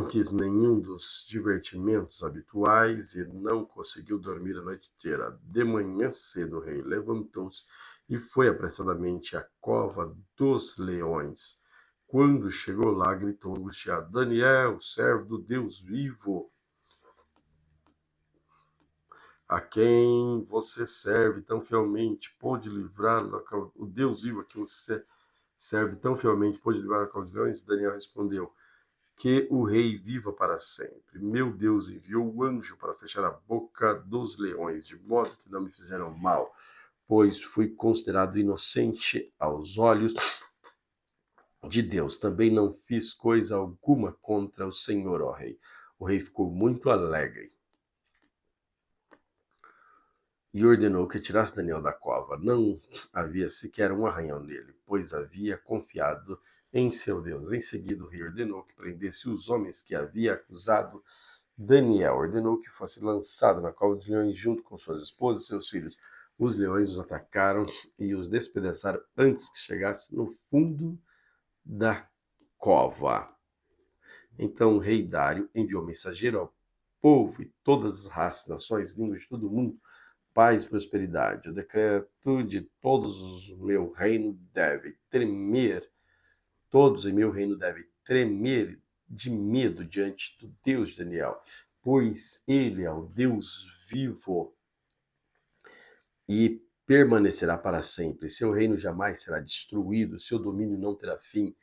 quis nenhum dos divertimentos habituais e não conseguiu dormir a noite inteira. De manhã cedo o rei levantou-se e foi apressadamente à cova dos leões. Quando chegou lá, gritou angustiado: Daniel, servo do Deus vivo, a quem você serve tão fielmente, pôde livrar o Deus vivo a quem você serve tão fielmente, pôde livrar a cova dos leões? Daniel respondeu: que o rei viva para sempre. Meu Deus enviou o anjo para fechar a boca dos leões, de modo que não me fizeram mal, pois fui considerado inocente aos olhos de Deus. Também não fiz coisa alguma contra o Senhor, ó rei. O rei ficou muito alegre e ordenou que tirasse Daniel da cova. Não havia sequer um arranhão nele, pois havia confiado em seu Deus. Em seguida, o rei ordenou que prendesse os homens que havia acusado Daniel. Ordenou que fosse lançado na cova dos leões junto com suas esposas e seus filhos. Os leões os atacaram e os despedaçaram antes que chegasse no fundo da cova. Então o rei Dário enviou mensageiro ao povo e todas as raças, nações, línguas de todo o mundo: paz e prosperidade. O decreto de todos o meu reino deve tremer, todos em meu reino devem tremer de medo diante do Deus de Daniel, pois ele é o Deus vivo e permanecerá para sempre. Seu reino jamais será destruído, seu domínio não terá fim.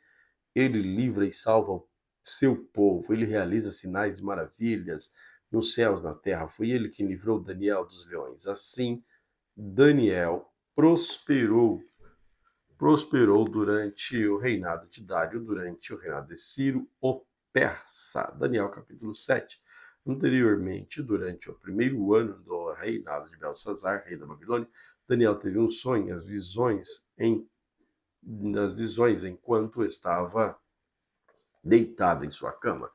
Ele livra e salva o seu povo, ele realiza sinais e maravilhas nos céus, na terra. Foi ele quem livrou Daniel dos leões. Assim, Daniel prosperou durante o reinado de Dário, durante o reinado de Ciro, o persa. Daniel capítulo 7. Anteriormente, durante o primeiro ano do reinado de Belsazar, rei da Babilônia, Daniel teve um sonho, as visões enquanto estava deitado em sua cama.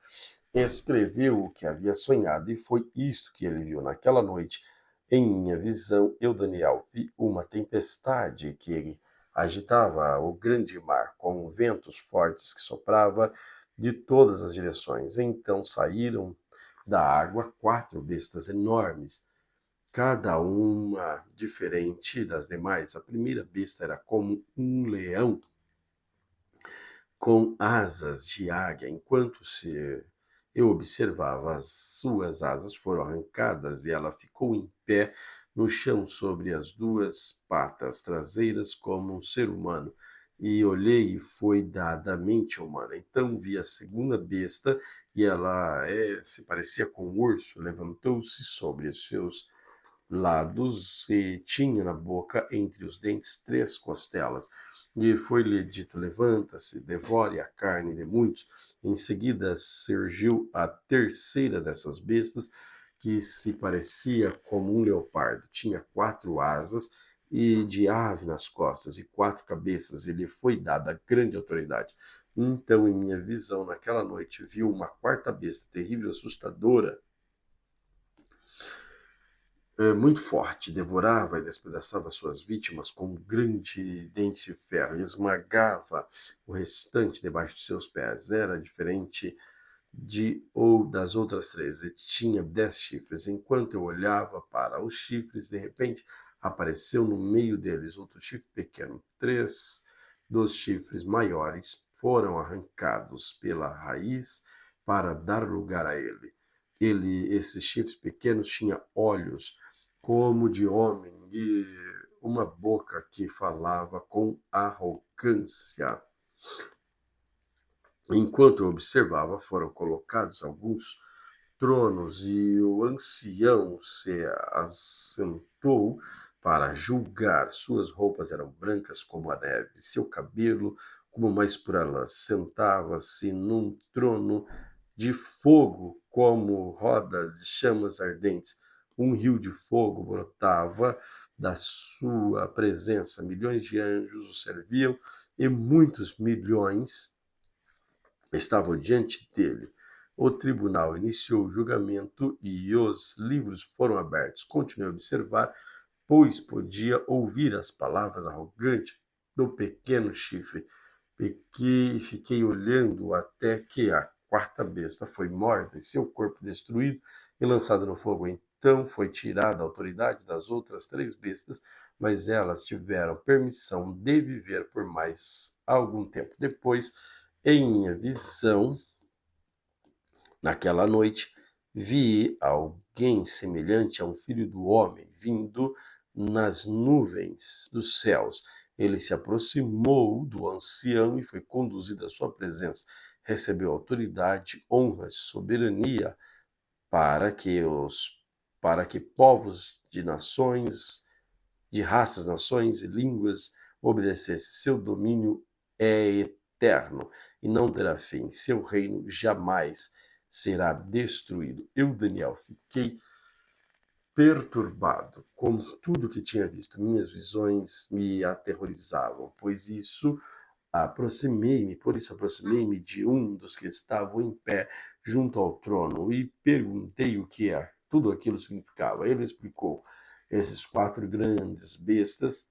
Escreveu o que havia sonhado, e foi isto que ele viu naquela noite. Em minha visão, eu, Daniel, vi uma tempestade que agitava o grande mar, com ventos fortes que soprava de todas as direções. Então saíram da água 4 bestas enormes, cada uma diferente das demais. A primeira besta era como um leão com asas de águia. Enquanto eu observava, as suas asas foram arrancadas e ela ficou em pé no chão sobre as 2 patas traseiras como um ser humano. E olhei e foi dada a mente humana. Então vi a segunda besta e ela se parecia com um urso. Levantou-se sobre os seus lados e tinha na boca, entre os dentes, 3 costelas. E foi-lhe dito: levanta-se, devore a carne de muitos. Em seguida surgiu a terceira dessas bestas, que se parecia como um leopardo. Tinha 4 asas e de ave nas costas e 4 cabeças, e lhe foi dada grande autoridade. Então, em minha visão, naquela noite, vi uma 4ª besta, terrível e assustadora, muito forte, devorava e despedaçava suas vítimas com um grande dente de ferro e esmagava o restante debaixo de seus pés. Era diferente das outras 3 e tinha 10 chifres. Enquanto eu olhava para os chifres, de repente apareceu no meio deles outro chifre pequeno. 3 dos chifres maiores foram arrancados pela raiz para dar lugar a ele. Esses chifres pequenos tinham olhos como de homem e uma boca que falava com arrogância. Enquanto eu observava, foram colocados alguns tronos e o ancião se assentou para julgar. Suas roupas eram brancas como a neve, seu cabelo como uma espura lã. Sentava-se num trono de fogo como rodas de chamas ardentes. Um rio de fogo brotava da sua presença. Milhões de anjos o serviam e muitos milhões estavam diante dele. O tribunal iniciou o julgamento e os livros foram abertos. Continuei a observar, pois podia ouvir as palavras arrogantes do pequeno chifre. Fiquei olhando até que a 4ª besta foi morta e seu corpo destruído e lançado no fogo. Então foi tirada a autoridade das outras 3 bestas, mas elas tiveram permissão de viver por mais algum tempo. Depois, em minha visão, naquela noite, vi alguém semelhante a um filho do homem vindo nas nuvens dos céus. Ele se aproximou do ancião e foi conduzido à sua presença. Recebeu autoridade, honra e soberania para que povos de nações, de raças, nações e línguas obedecessem. Seu domínio é eterno e não terá fim. Seu reino jamais será destruído. Eu, Daniel, fiquei perturbado com tudo que tinha visto. Minhas visões me aterrorizavam, por isso aproximei-me de um dos que estavam em pé junto ao trono e perguntei o que tudo aquilo significava. Ele explicou: esses 4 grandes bestas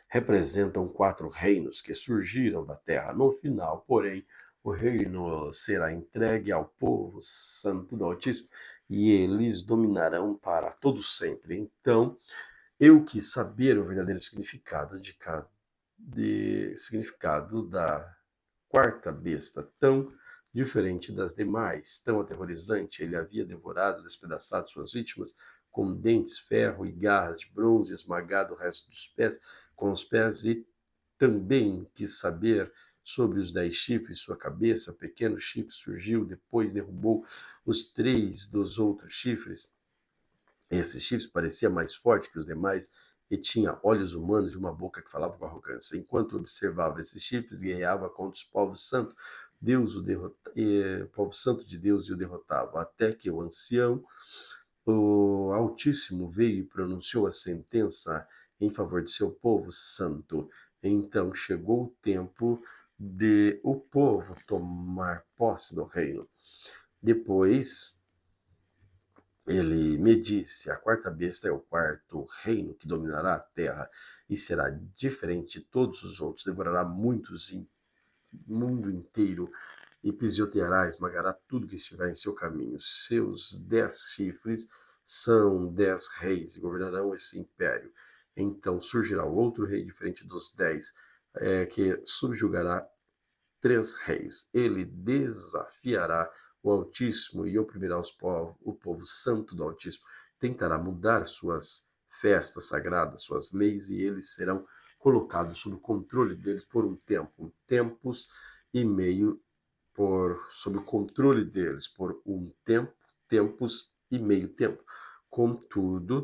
representam 4 reinos que surgiram da terra. No final, porém, o reino será entregue ao povo santo do Altíssimo e eles dominarão para todo sempre. Então, eu quis saber o verdadeiro significado significado da 4ª besta, tão diferente das demais, tão aterrorizante. Ele havia devorado, despedaçado suas vítimas com dentes, ferro e garras de bronze, esmagado o resto dos pés com os pés, e também quis saber sobre os 10 chifres, sua cabeça. O pequeno chifre surgiu, depois derrubou os 3 dos outros chifres. Esse chifre parecia mais forte que os demais e tinha olhos humanos e uma boca que falava com arrogância. Enquanto observava esses chifres, guerreava contra os povos santos. O povo santo de Deus e o derrotava, até que o ancião, o Altíssimo, veio e pronunciou a sentença em favor de seu povo santo. Então chegou o tempo de o povo tomar posse do reino. Depois Ele me disse: a quarta besta é o quarto reino que dominará a terra e será diferente de todos os outros, devorará muitos em mundo inteiro e pisoteará, esmagará tudo que estiver em seu caminho. Seus 10 chifres são 10 reis e governarão esse império. Então surgirá outro rei diferente dos 10, que subjugará 3 reis. Ele desafiará o Altíssimo e oprimirá o povo santo do Altíssimo. Tentará mudar suas festas sagradas, suas leis, e eles serão colocados sob o controle deles por um tempo, tempos e meio, sob o controle deles por um tempo, tempos e meio tempo. Contudo,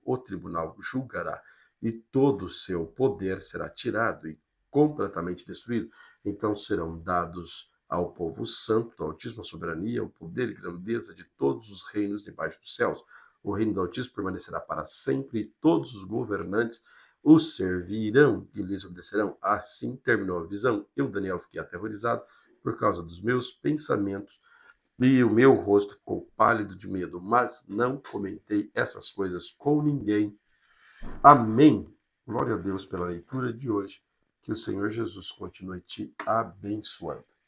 o tribunal julgará, e todo o seu poder será tirado e completamente destruído. Então serão dados ao povo santo do Altíssimo a soberania, o poder e grandeza de todos os reinos debaixo dos céus. O reino do Altíssimo permanecerá para sempre, e todos os governantes os servirão e lhes obedecerão. Assim terminou a visão. Eu, Daniel, fiquei aterrorizado por causa dos meus pensamentos, e o meu rosto ficou pálido de medo, mas não comentei essas coisas com ninguém. Amém. Glória a Deus pela leitura de hoje. Que o Senhor Jesus continue te abençoando.